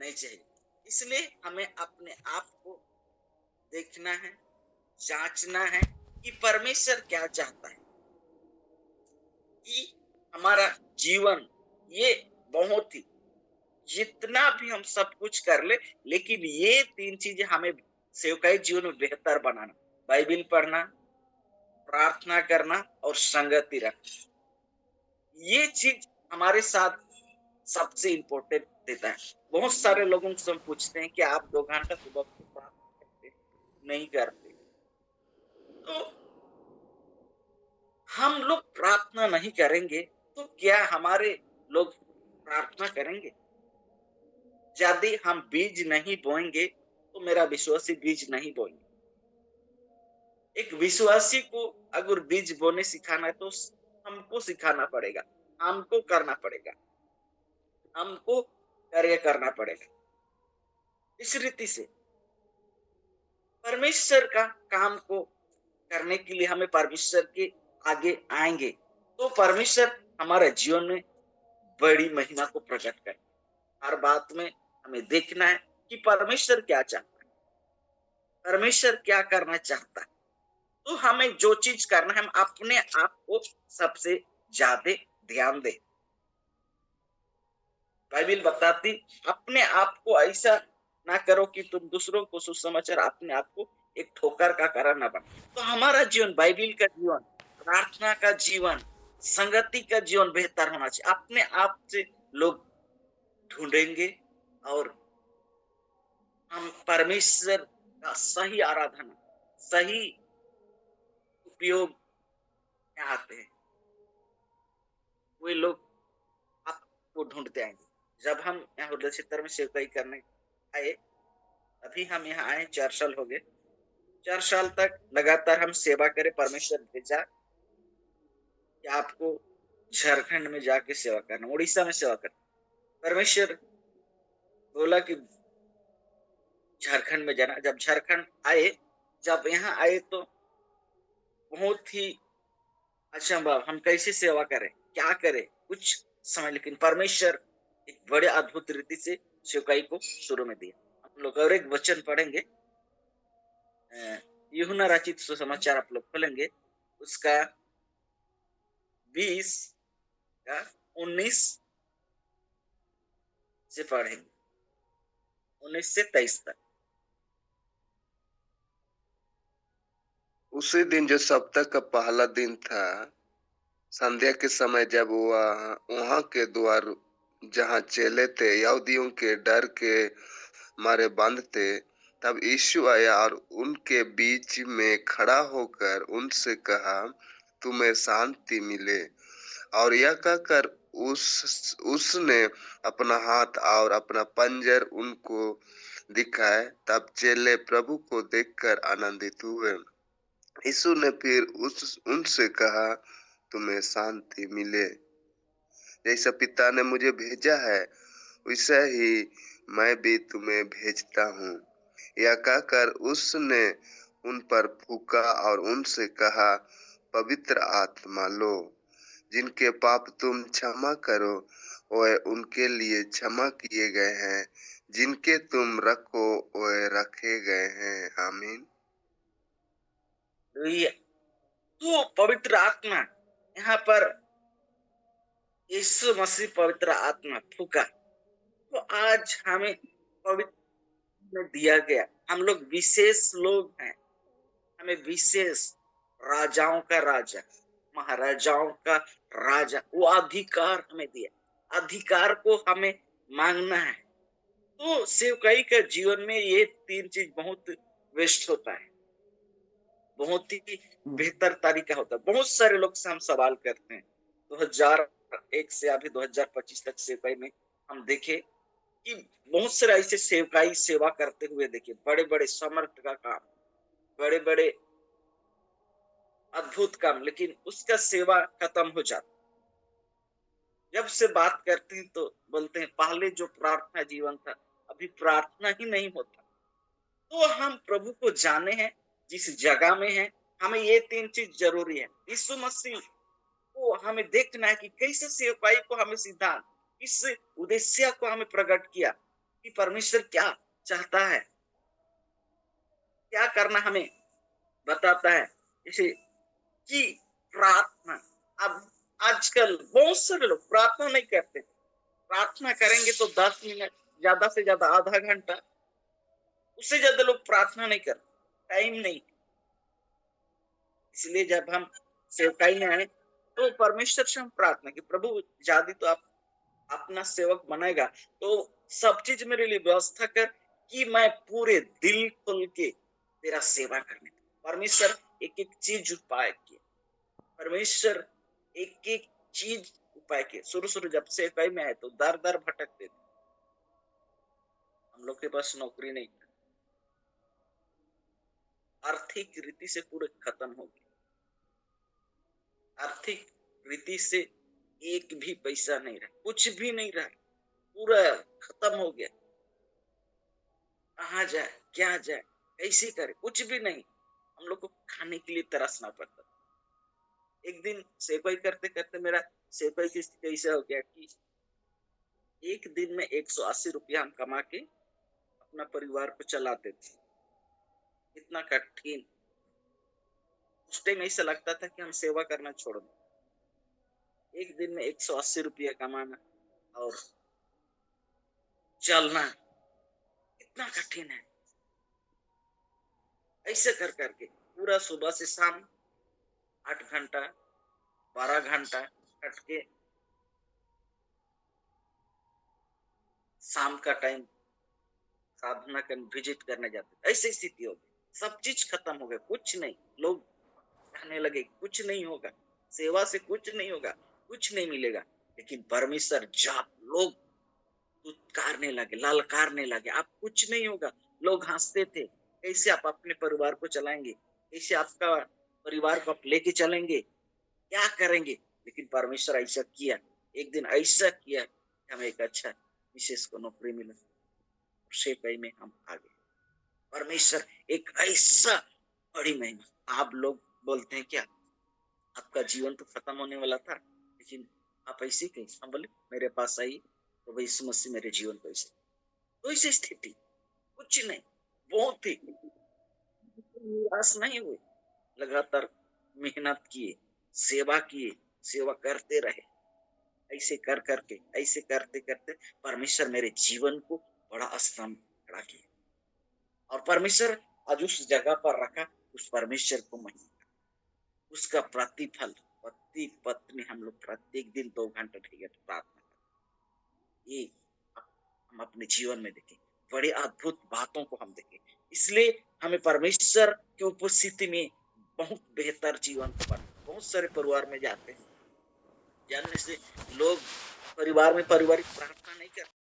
नहीं चाहिए। इसलिए हमें अपने आप को देखना है, जांचना है कि परमेश्वर क्या चाहता है, कि हमारा जीवन ये बहुत ही, जितना भी हम सब कुछ कर ले, लेकिन ये 3 चीजें हमें सेवकाई जीवन में बेहतर बनाना, बाइबिल पढ़ना, प्रार्थना करना और संगति रखना। ये चीज हमारे साथ सबसे इम्पोर्टेंट देता है। बहुत सारे लोगों से हम पूछते हैं कि आप 2 घंटा सुबह को प्रार्थना करते हैं? नहीं करते। तो हम लोग प्रार्थना नहीं करेंगे तो क्या हमारे लोग प्रार्थना करेंगे? यदि हम बीज नहीं बोएंगे तो मेरा विश्वासी बीज नहीं बोएंगे। एक विश्वासी को अगर बीज बोने सिखाना है तो हमको सिखाना पड़ेगा, हमको करना पड़ेगा, हमको कार्य करना पड़ेगा। इस रीति से परमेश्वर का काम को करने के लिए हमें परमेश्वर के आगे आएंगे तो परमेश्वर हमारे जीवन में बड़ी महिमा को प्रकट करे। हर बात में हमें देखना है कि परमेश्वर क्या चाहता है, परमेश्वर क्या करना चाहता है। तो हमें जो चीज करना है, हम अपने आप को सबसे ज्यादा ध्यान दें। बाइबिल बताती अपने आप को ऐसा ना करो कि तुम दूसरों को सुसमाचार, अपने आप को एक ठोकर का कारण न बनो। तो हमारा जीवन, बाइबिल का जीवन, प्रार्थना का जीवन, संगति का जीवन बेहतर होना चाहिए। अपने आप से लोग ढूंढेंगे और हम परमेश्वर का सही आराधना, सही उपयोग में आते हैं। वे लोग आपको ढूंढते आएंगे। जब हम यहाँ हृदय क्षेत्र में सेवकाई करने आए, अभी हम यहाँ आए 4 साल हो गए। 4 साल तक लगातार हम सेवा करें। परमेश्वर भेजा कि आपको झारखंड में जाके सेवा करना, उड़ीसा में सेवा करना। परमेश्वर बोला कि झारखंड में जाना। जब झारखंड आए, जब यहाँ आए तो बहुत ही असंभव, हम कैसे सेवा करें, क्या करें, कुछ समय, लेकिन परमेश्वर एक बड़े अद्भुत रीति से सेवकाई को शुरू में दिया। हम लोग और एक वचन पढ़ेंगे, यूहन्ना रचित सुसमाचार आप लोग खोलेंगे, उसका 20 का 19 से पढ़ेंगे, 19 से 23 तक। उसी दिन जो सप्ताह का पहला दिन था, संध्या के समय, जब वह वहां के द्वार जहां चेले थे यहूदियों के डर के मारे बंद थे, तब यीशु आया और उनके बीच में खड़ा होकर उनसे कहा, तुम्हें शांति मिले। और यह कहकर उसने अपना हाथ और अपना पंजर उनको दिखाए। तब चेले प्रभु को देखकर आनंदित हुए। यीशु ने फिर उनसे कहा, तुम्हें शांति मिले। जैसा पिता ने मुझे भेजा है, वैसा ही मैं भी तुम्हें भेजता हूँ। यह कहकर उसने उन पर फूंका और उनसे कहा, पवित्र आत्मा लो। जिनके पाप तुम क्षमा करो, वे उनके लिए क्षमा किए गए हैं। जिनके तुम रखो, वे रखे गए हैं। आमीन। तो पवित्र आत्मा, यहाँ पर यीशु मसीह पवित्र आत्मा फूका, तो आज हमें पवित्र में दिया गया। हम लोग विशेष लोग हैं, हमें विशेष राजाओं का राजा, महाराजाओं का राजा, वो अधिकार हमें दिया। अधिकार को हमें मांगना है। तो सेवकाई का जीवन में ये 3 चीज बहुत वेस्ट होता है, बहुत ही बेहतर तरीका होता है। बहुत सारे लोग से हम सवाल करते हैं, 2001 से अभी 2025 तक सेवकाई में हम देखे कि बहुत सारे ऐसे सेवकाई सेवा करते हुए देखे, बड़े बड़े समर्थ का काम, बड़े बड़े अद्भुत काम, लेकिन उसका सेवा खत्म हो जाता। जब से बात करते हैं तो बोलते हैं पहले जो प्रार्थना जीवन था, अभी प्रार्थना ही नहीं होता। तो हम प्रभु को जाने हैं, जिस जगह में है, हमें ये 3 चीज जरूरी है। यीशु मसीह को हमें देखना है कि कैसे सेवकाई को हमें सिद्धांत, इस उद्देश्य को हमें प्रकट किया। कि परमेश्वर क्या चाहता है, क्या करना हमें बताता है। जैसे कि प्रार्थना, अब आजकल बहुत सारे लोग प्रार्थना नहीं करते। प्रार्थना करेंगे तो 10 मिनट, ज्यादा से ज्यादा आधा घंटा, उससे ज्यादा लोग प्रार्थना नहीं करते, टाइम नहीं। इसलिए जब हम सेवकाई में आए तो परमेश्वर से हम प्रार्थना की, प्रभु यदि तो आप अपना सेवक बनाएगा तो सब चीज मेरे लिए व्यवस्था कर कि मैं पूरे दिल खोल के तेरा सेवा करने। परमेश्वर एक एक चीज उपाय किए, परमेश्वर एक एक चीज उपाय किए। शुरू शुरू जब सेवकाई में आए तो दर दर भटकते थे, हम लोग के पास नौकरी नहीं था, आर्थिक रीति से पूरे खत्म हो गए, आर्थिक रीति से एक भी पैसा नहीं रहा, कुछ भी नहीं रहा, पूरा खत्म हो गया। कहाँ जाए, क्या जाए, कैसे करे, कुछ भी नहीं। हम लोग को खाने के लिए तरसना पड़ता। एक दिन सेवकाई करते करते मेरा सेवकाई की स्थिति ऐसा हो गया कि एक दिन में 180 रुपया हम कमा के अपना परिवार को चलाते थे। इतना कठिन, उस टाइम ऐसा लगता था कि हम सेवा करना छोड़ दें। एक दिन में 180 रुपया कमाना और चलना इतना कठिन है। ऐसे कर करके पूरा सुबह से शाम 8 घंटा 12 घंटा कट के शाम का टाइम साधना कर विजिट करने जाते। ऐसी स्थिति हो गई, सब चीज खत्म हो गया, कुछ नहीं। लोग कहने लगे कुछ नहीं होगा, सेवा से कुछ नहीं होगा, कुछ नहीं मिलेगा। लेकिन परमेश्वर जब लोग उत्कारने लगे, ललकारने लगे, आप कुछ नहीं होगा, लोग हंसते थे, कैसे आप अपने परिवार को चलाएंगे, कैसे आपका परिवार को आप लेके चलेंगे, क्या करेंगे। लेकिन परमेश्वर ऐसा किया, एक दिन ऐसा किया कि हमें एक अच्छा मिसेस को नौकरी मिला, सेवकाई में हम आ गए। परमेश्वर एक ऐसा बड़ी महिमा। आप लोग बोलते हैं क्या आपका जीवन तो खत्म होने वाला था, लेकिन आप ऐसे कैसे, हम बोले मेरे पास आई तो भाई यीशु मसीह मेरे जीवन को ऐसे, तो ऐसी स्थिति कुछ नहीं, बहुत ही निराश नहीं हुए, लगातार मेहनत किए, सेवा किए, सेवा करते रहे। ऐसे कर करके, ऐसे करते करते परमेश्वर मेरे जीवन को बड़ा स्थान खड़ा किया। और परमेश्वर आज उस जगह पर रखा, उस परमेश्वर को महिमा, उसका प्रतिफल। पति पत्नी हम लोग प्रत्येक दिन 2 घंटा ठीक है प्रार्थना करते, ये हम अपने जीवन में देखें, बड़े अद्भुत बातों को हम देखें। इसलिए हमें परमेश्वर की उपस्थिति में बहुत बेहतर जीवन को पाना। बहुत सारे परिवार में जाते हैं, जानने से लोग परिवार में पारिवारिक प्रार्थना नहीं करते,